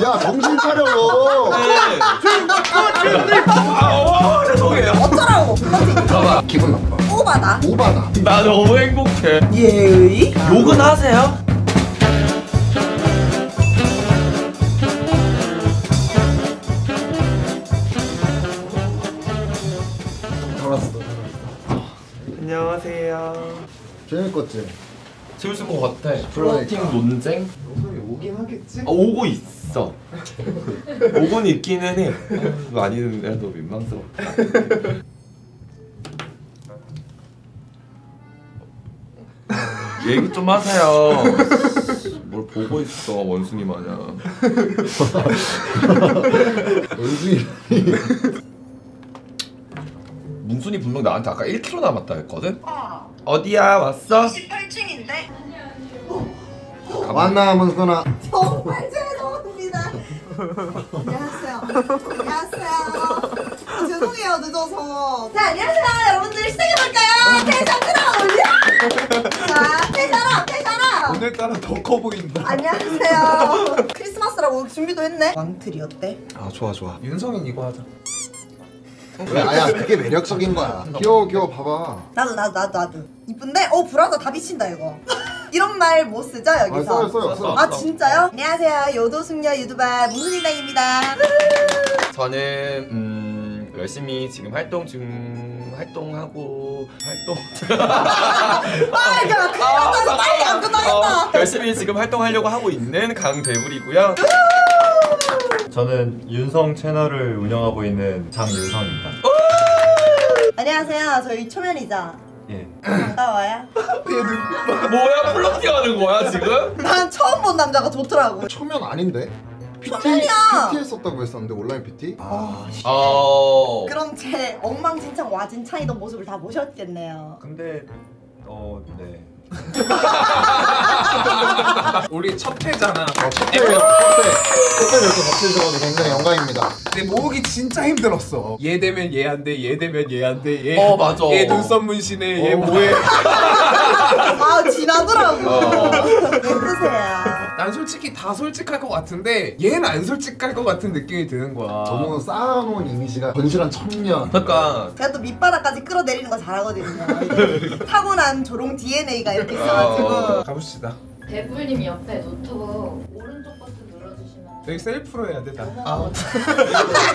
야 정신 차려 너. 죄송해요. 어쩌라고? 봐봐. 기분 나빠. 오바다. 오바다. 나 너무 행복해. 예의? 욕은 하세요? 알았어. 안녕하세요. 재밌겠지? 재밌을 것 같아. 그러니까. 플러팅 논쟁? 오긴 하겠지? 오고 있어. 오고는 있기는 해. 많이는 해도 민망스럽다. 얘기 좀 하세요. 뭘 보고 있어 원숭이 마냥. 원숭이. 문순이 분명 나한테 아까 1km 남았다 했거든? 어디야? 왔어? 18층인데? 왔나 문순아. 정말 죄송합니다. 안녕하세요. 안녕하세요. 죄송해요 늦어서. 자 안녕하세요 여러분들 시작해볼까요? 텐션 끌어올려. 자 텐션업. 오늘따라 더 커 보인다. 안녕하세요. 크리스마스라고 준비도 했네. 왕틀이 어때? 아 좋아. 윤성인 이거 하자. 왜 아야 그게 매력적인 거야. 귀여워 봐봐. 나도 이쁜데? 브라자 다 비친다 이거. 이런 말 못 쓰죠 여기서? 써요. 아 진짜요? 안녕하세요 요도숙녀 유튜버 문순이당입니다. 저는 열심히 지금 활동하고 야 큰일 빨리 안 끝나겠다. 열심히 지금 활동하려고 하고 있는 강대불이고요. 저는 윤성 채널을 운영하고 있는 장윤성입니다. 안녕하세요 저희 초면이자 예. 반가워요. 뭐야 플러팅 하는 거야 지금? 난 처음 본 남자가 좋더라고. 초면 아닌데? 초면이야. PT 했었다고 했었는데 온라인 PT? 그럼 제 엉망진창 와진창이던 모습을 다 보셨겠네요. 근데 네. 우리 첫 회잖아. 첫 회예요. 첫 회 이렇게 같이 해줘서 굉장히 영광입니다. 근데 모으기 진짜 힘들었어. 얘 되면 얘 안 돼. 얘 되면 얘 안 돼. 얘 맞아. 얘 눈썹 문신해. 얘 뭐해? 아 지나더라고. 예쁘세요. 난 솔직히 다 솔직할 것 같은데 얘는 안 솔직할 것 같은 느낌이 드는 거야. 너무 쌓아놓은 이미지가 건실한 청년. 그러니까 제가 또 밑바닥까지 끌어내리는 거 잘하거든요. 타고난 조롱 DNA가 이렇게 있어가지고. 가봅시다. 대불님 옆에 노트북 오른쪽 버튼 눌러주시면 여기 셀프로 해야 돼 다.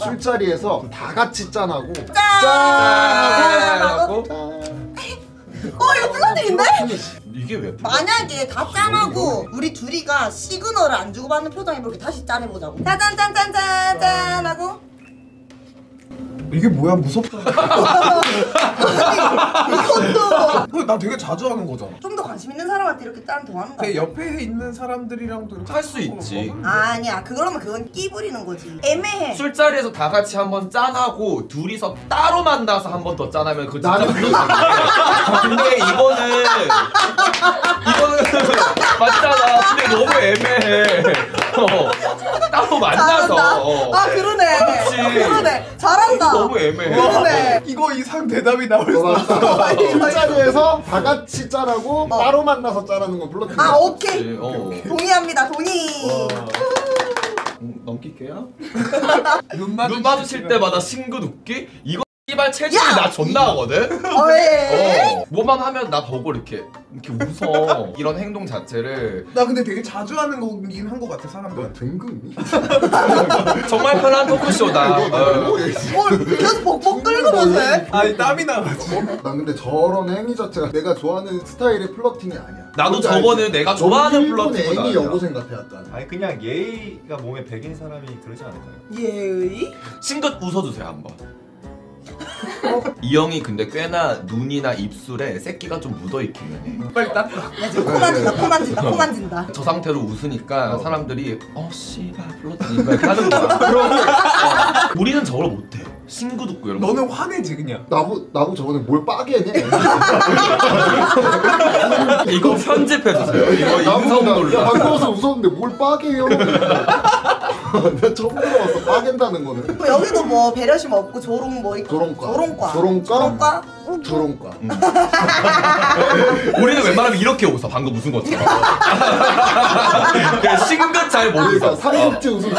술자리에서 다 같이 짠하고 짠! 하고 이거 플러팅인데? 이게 왜? 만약에 다 짠하고 우리 둘이가 시그널을 안 주고받는 표정이 이렇게 다시 짠해보자고. 짜잔짠짠짠짠 하고 이게 뭐야 무섭다. 이것도 그거 나 되게 자주 하는 거잖아. 좀 더 관심 있는 사람한테 이렇게 짠 더 하는 내 거야. 옆에 있는 사람들이랑도 이렇게 할 수 있지. 아니야 그건 끼 부리는 거지. 애매해. 술자리에서 다 같이 한번 짠하고 둘이서 따로 만나서 한 번 더 짠하면 그거 진짜 나는 근데 이거는 맞잖아. 근데 너무 애매해. 따로 만나서. 잘한다. 그러네. 그렇지. 그러네. 잘한다. 너무 애매해. 그러네. 이거 이상 대답이 나올 수 없어. 술자리에서 다 같이 짠하고 따로 만나서 짠하는 건 플러팅. 오케이. 동의합니다. 동의. 넘길게요. 눈 눈 마주칠 때마다 싱긋 웃기? 이거 씨발 체질이 나 존나 하거든? 뭐만 하면 나 보고 이렇게 웃어. 이런 행동 자체를 나 근데 되게 자주 하는 거긴 한 거 같아 사람들한테. 등급이? 정말 편한 토크쇼다. 계속 벅벅 끓으면서 해? 아니 땀이 나가지고. 난 근데 저런 행위 자체가 내가 좋아하는 스타일의 플러팅이 아니야. 나도 저거는 내가 좋아하는 플러팅은 애니 아니야. 여고생 같아 약간. 아니 그냥 예의가 몸에 배긴 사람이 그러지 않을까요? 예의? 싱긋 웃어주세요 한번. 이 형이 근데 꽤나 눈이나 입술에 새끼가 좀 묻어있기는 해. 빨리 닦아. 야 지금 코 만진다. 저 상태로 웃으니까 사람들이 씨발 플러팅 이렇게 하는 거야. 그러고 우리는 저걸 못해. 싱긋 웃고 이런 거. 너는 화내지 그냥. 나보고 저번에 뭘 빠개냐? 이거 편집해주세요. 이거 인성 야 놀라. 반가워서 웃었는데 뭘 빠개요? 나 처음 들어봤어 빠갠다는 거는. 여기도 뭐 배려심 없고 조롱 뭐 있고. 조롱과. 조롱과. 조롱과? 드론과. 우리는 웬만하면 이렇게 웃어. 방금 웃은 것처럼. 그냥 싱긋 잘 못 그러니까 웃어. 삼국지 웃음소리.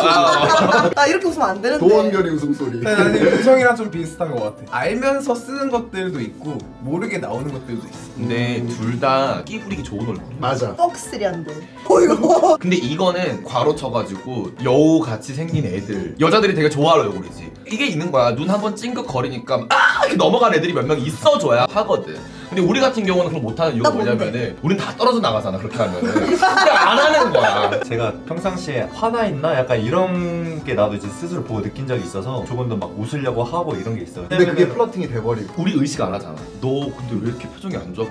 나 이렇게 웃으면 안 되는데. 도원결이 웃음소리. 나는 윤성이랑 좀 비슷한 것 같아. 알면서 쓰는 것들도 있고 모르게 나오는 것들도 있어. 근데 둘 다 끼 부리기 좋은 얼굴. 맞아. 뻑스리한데. 이거. 근데 이거는 괄호 쳐가지고 여우 같이 생긴 애들 여자들이 되게 좋아할 얼굴이지. 이게 있는 거야. 눈 한번 찡긋거리니까 이렇게 넘어간 애들이 몇 명 있어줘야 하거든. 근데 우리 같은 경우는 그걸 못하는 이유가 나 뭔데? 뭐냐면은 우린 다 떨어져 나가잖아. 그렇게 하면은 그냥 안 하는 거야. 제가 평상시에 화나 있나? 약간 이런 게 나도 이제 스스로 보고 느낀 적이 있어서 조금 더 막 웃으려고 하고 이런 게 있어요. 근데 그게 플러팅이 돼버리고. 우리 의식 안 하잖아. 너 근데 왜 이렇게 표정이 안 좋아?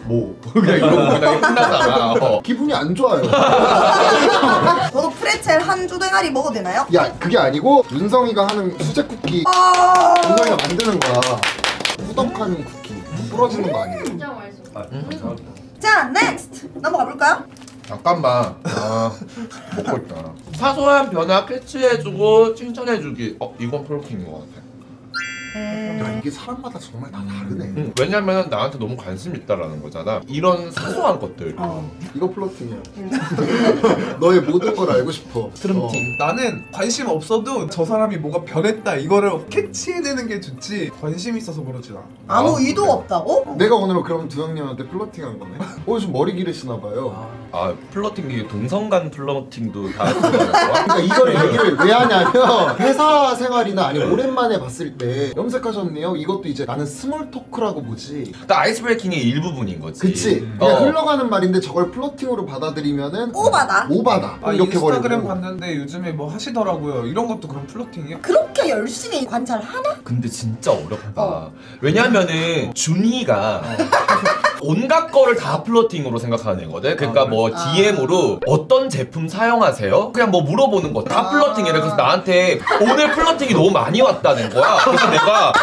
뭐 그냥 이러고 그냥 끝나잖아. 기분이 안 좋아요. 저도 프레첼 한 주댕아리 먹어도 되나요? 야, 그게 아니고 윤성이가 하는 수제 쿠키 윤성이가 만드는 거야. 후덕하는 쿠키. 부러지는 거 아니에요? 진짜 맛있어. 아, 감사합니다. 자, 넥스트 넘어가 볼까요? 잠깐만. 먹고 있다. 사소한 변화 캐치해주고 칭찬해주기. 이건 플로팅인 것 같아. 야, 이게 사람마다 정말 다 다르네. 왜냐면 나한테 너무 관심 있다라는 거잖아. 이런 사소한 것들. 이거 플러팅이야. 너의 모든 걸 알고 싶어. 트름팅. 나는 관심 없어도 저 사람이 뭐가 변했다 이거를 캐치해내는 게 좋지 관심 있어서 그러진 않아. 아무 의도 없다고? 내가 오늘 그럼 두 형님한테 플러팅한 거네. 좀 머리 기르시나 봐요. 플러팅이 동성간 플러팅도 다 들어가는 거야? 그러니까 이걸 얘기를 왜 하냐면 회사 생활이나 아니면 오랜만에 봤을 때 염색하셨네요. 이것도 이제 나는 스몰 토크라고 보지. 그러니까 아이스 브레이킹의 일부분인 거지. 그치? 그냥 흘러가는 말인데 저걸 플러팅으로 받아들이면은 오바다. 오바다. 이렇게 인스타그램 버리고. 봤는데 요즘에 뭐 하시더라고요. 이런 것도 그럼 플러팅이야? 그렇게 열심히 관찰하나? 근데 진짜 어렵다. 왜냐면은 준이가 온갖 거를 다 플러팅으로 생각하는 애거든. 그러니까 뭐 DM으로 어떤 제품 사용하세요? 그냥 뭐 물어보는 거 다 플러팅이래. 그래서 나한테 오늘 플러팅이 너무 많이 왔다는 거야. 그래서 내가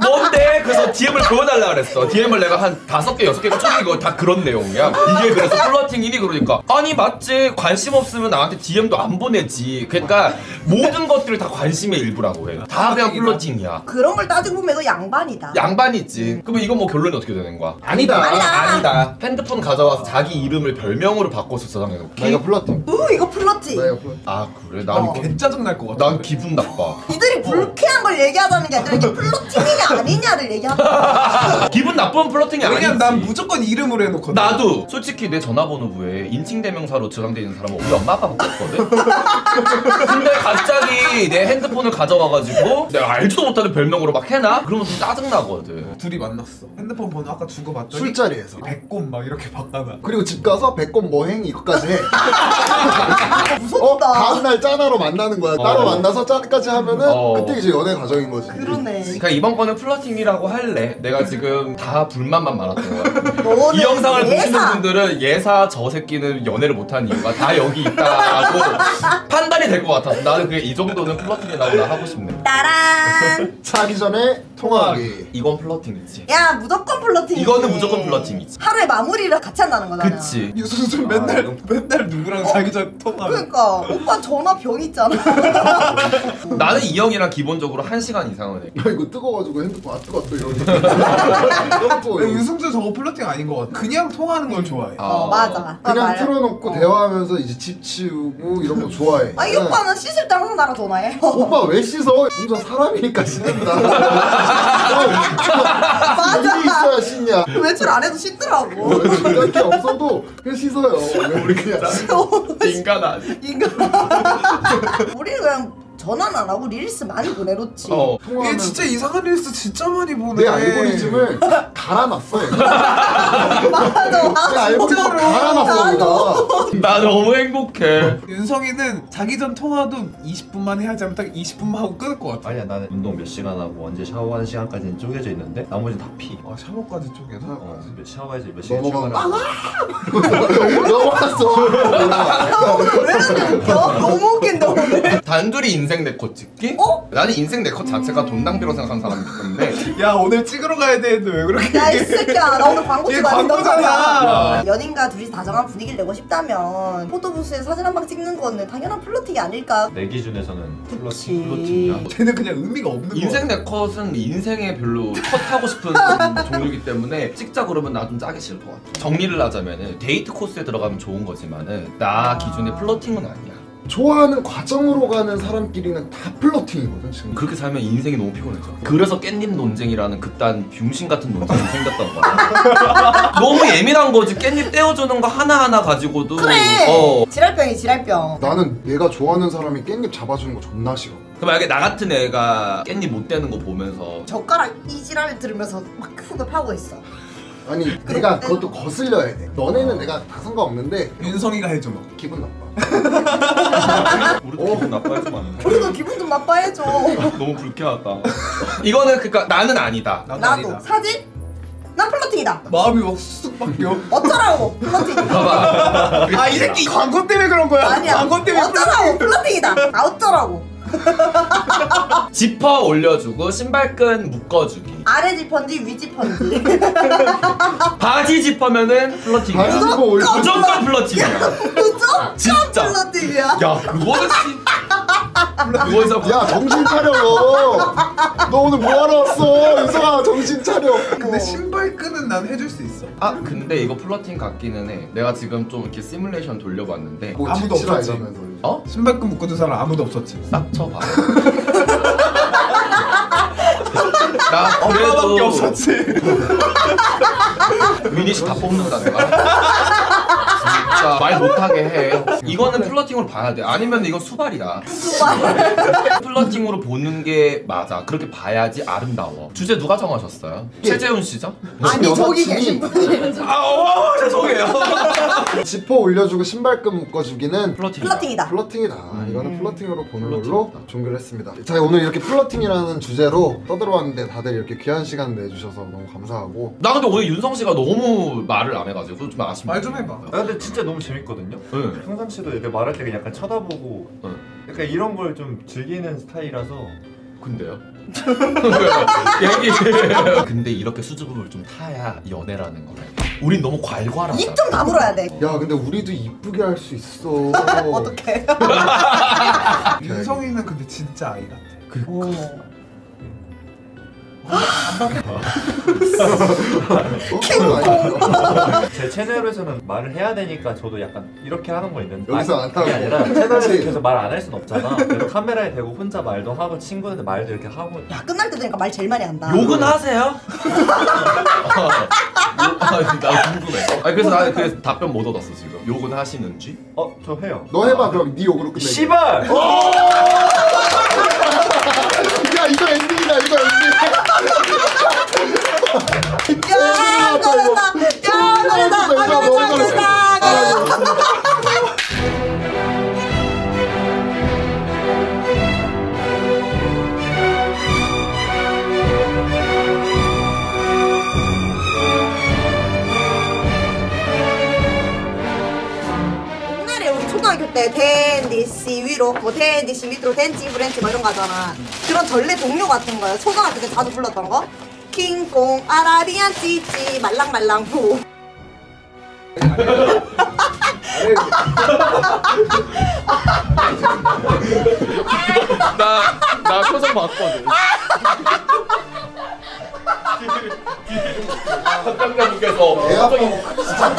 뭔데? 그래서 DM을 보여달라 그랬어. DM을 내가 한 5개, 6개가 총 이거 다 그런 내용이야. 이게 그래서 플러팅이니? 그러니까 아니 맞지. 관심 없으면 나한테 DM도 안 보내지. 그러니까 모든 것들을 다 관심의 일부라고 해. 다 그냥 플러팅이야. 그런 걸 따지고 보면 너 양반이다. 양반이지. 그러면 이건 뭐 결론이 어떻게 되는 거야? 아니다. 아니다. 핸드폰 가져와서 자기 이름을 별명으로 바꿔서 저장해놓기. 나 이거 플러팅. 이거 플러팅. 나 이거 플러팅. 아 그래? 난, 개 짜증날 것 같아. 난 기분 나빠. 이들이 불쾌한 걸 얘기하자는 게 아니라 이게 플러팅이냐 아니냐를 얘기하는 거야. 기분 나쁜 플러팅이 아니지. 왜냐면 난 무조건 이름으로 해놓거든. 나도 솔직히 내 전화번호부에 인칭대명사로 저장돼 있는 사람은 우리 엄마 아빠밖에 없거든. 근데 갑자기 내 핸드폰을 가져와가지고 내가 알지도 못하는 별명으로 막 해놔? 그러면 좀 짜증나거든. 둘이 만났어. 핸드폰 번호 아까 주고받더니 술자리에서. 백곰 막 이렇게 바꿔놔. 그리고 집 가서 백건 뭐행 이거까지 해. 무섭다. 다음날 짠하러 만나는 거야. 따로 만나서 짠까지 하면은 그때 이제 연애 과정인 거지. 그러네. 그러니까 이번 거는 플러팅이라고 할래. 내가 지금 다 불만만 많았던 거야. 너는 이 영상을 보시는 예사. 분들은 예사 저 새끼는 연애를 못한 이유가 다 여기 있다고 판단이 될 것 같아서 나는 그게 이 정도는 플러팅이라고 나 하고 싶네. 따란. 자기 전에 통화하기. 이건 플러팅이지. 야 무조건 플러팅이지. 이거는 무조건 플러팅이지. 하루에 마무리를 같이 한다는 거잖아. 그치. 유승준 맨날 누구랑 자기 전 통화하고. 그러니까 오빠 전화 병 있잖아. 나는 이 형이랑 기본적으로 1시간 이상은 해. 야 이거 뜨거워가지고 핸드폰 뜨겁다 이러니까. 근데 유승준 저거 플러팅 아닌 것 같아. 그냥 통화하는 걸 좋아해. 맞아. 그냥 맞아요. 틀어놓고 대화하면서 이제 집 치우고 이런 거 좋아해. 이 오빠는 씻을 때 항상 나랑 전화해. 오빠 왜 씻어? 혼자 사람이니까 씻는다. 맞아. 일이 있어야 씻냐? 외출 안 해도 씻더라고. 이렇게 없어도 그냥 씻어요. 우리 그냥. 인간 아니. 인간. 우리는 그냥 전화는 안 하고 릴스 많이 보내놓지. 얘 진짜 이상한 릴스 진짜 많이 보네. 내 알고리즘을 갈아놨어. 맞아. 내 알고리즘 갈아놨어. 여기다. 나 너무 행복해. 윤성이는 자기 전 통화도 20분만 해야지 하면 딱 20분만 하고 끊을 것 같아. 아니야, 나는 운동 몇 시간 하고 언제 샤워하는 시간까지는 쪼개져 있는데 나머지는 다 피. 아 샤워까지 쪼개서? 샤워해야지 몇 시간 넘어가. 출근하고. 넘어갔어. 왜 이렇게 웃겨? 너무 웃긴다 오늘. 다 단둘이 인생 네컷 찍기? 어? 나는 인생 네컷 자체가 돈 낭비로 생각하는 사람이기 때문에 야 오늘 찍으러 가야 되는데 왜 그렇게 야 이 얘기해? 새끼야 나 오늘 광고 얘 찍어야 된다고 광고잖아. 연인과 둘이 다정한 분위기를 내고 싶다면 포토부스에 사진 한 방 찍는 거는 당연한 플러팅이 아닐까. 내 기준에서는 그치. 플러팅이야? 쟤는 그냥 의미가 없는 거. 인생 네컷은 인생에 별로 컷하고 싶은 종류이기 때문에 찍자 그러면 나 좀 짜기 싫을 것 같아. 정리를 하자면은 데이트 코스에 들어가면 좋은 거지만은 나 기준에 플러팅은 아니야. 좋아하는 과정으로 가는 사람끼리는 다 플러팅이거든 지금. 그렇게 살면 인생이 너무 피곤해져. 그래서 깻잎 논쟁이라는 그딴 병신 같은 논쟁이 생겼던 거야. 너무 예민한 거지. 깻잎 떼어주는 거 하나하나 가지고도. 그래 어. 지랄병이 지랄병. 나는 내가 좋아하는 사람이 깻잎 잡아주는 거 존나 싫어. 그 만약에 나 같은 애가 깻잎 못 떼는 거 보면서 젓가락 이 지랄을 들으면서 막 훅을 파고 있어. 아니 내가 그것도 거슬려야 돼. 너네는 내가 다 상관없는데 윤성이가 해줘 너. 기분 나빠. 우리도 기분 나빠하지만 않는데. 우리도 기분 좀 나빠해줘. 너무 불쾌하다. 이거는 그니까 나는 아니다. 나도 아니다. 사진? 난 플러팅이다. 마음이 막 쑥 바뀌어. 어쩌라고 플러팅. 봐봐. 아 이 새끼 광고 때문에 그런 거야. 아니야 광고 때문에. 어쩌라고 플러팅이다. 아 어쩌라고. 지퍼 올려주고 신발끈 묶어주기. 아래 지퍼인지 위 지퍼인지. 바지 지퍼면은 플러팅이야. 바지 지퍼 올려. 무조건 플러팅이야. 무조건 진짜. 플러팅이야. 야 그거는 그거에서 야 정신 차려 너. 너 오늘 뭐하러 왔어? 윤성아 정신 차려. 근데 신발끈은 난 해줄 수 있어. 아 근데 이거 플러팅 같기는 해. 내가 지금 좀 이렇게 시뮬레이션 돌려봤는데 뭐 아무도 지치라 없었지. 이러면서. 어? 신발끈 묶어준 사람 아무도 없었지. 싹 쳐봐. 나 엄마밖에 그래도 없었지. 위니시 다 뽑는다 내가. 진짜 말 못하게 해. 이거는 플러팅으로 봐야 돼. 아니면 이건 수발이야. 플러팅으로 보는 게 맞아. 그렇게 봐야지 아름다워. 주제 누가 정하셨어요? 최재훈 씨죠? 아니 저기 여사친이 계신 분이 죄송해요. 지퍼 올려주고 신발끈 묶어주기는 플러팅이다. 플러팅이다. 이거는 플러팅으로 보는 걸로 종결을 했습니다. 자 오늘 이렇게 플러팅이라는 주제로 떠들어왔는데 다들 이렇게 귀한 시간 내주셔서 너무 감사하고. 나 근데 오늘 윤성 씨가 너무 말을 안 해가지고 좀 아쉽네. 말 좀 해봐. 아, 근데 진짜 너무 재밌거든요. 응. 평상시도 이렇게 말할 때 약간 쳐다보고 응. 약간 이런 걸 좀 즐기는 스타일이라서 근데요? 얘기. 근데 이렇게 수줍음을 좀 타야 연애라는 거래. 우린 너무 괄괄하다. 입 좀 다물어야 돼. 야 근데 우리도 이쁘게 할 수 있어. 어떡해. 윤성이는 근데 진짜 아이 같아. 오. 제 채널에서는 말을 해야 되니까 저도 약간 이렇게 하는 거 있는데 여기서 안 그게 하고. 아니라 채널에서 그치. 계속 말 안 할 순 없잖아. 그래서 카메라에 대고 혼자 말도 하고 친구한테 말도 이렇게 하고 야 끝날 때 되니까 말 제일 많이 한다. 욕은 하세요? 나 궁금해. 아니 그래서 나 그래서 답변 못 얻었어 지금. 욕은 하시는지? 저 해요. 너 해봐 그럼 네 욕으로 끝내. 씨발! 야 이거 엔딩이다 이거 엔딩. 야 잘한다. 야 잘한다. 너무 잘했어. 옛날에 우리 초등학교 때 댄디씨 위로 뭐 댄디씨 밑으로 댄지 브랜치 뭐 이런 거 하잖아. 그런 전래 동요 같은 거야. 초등학교 때 자주 불렀던 거. 킹콩 아라비안 찌찌 말랑말랑 부. 나 표정 봤거든. 담당자분께서 애 아빠 뭐 크리스찬.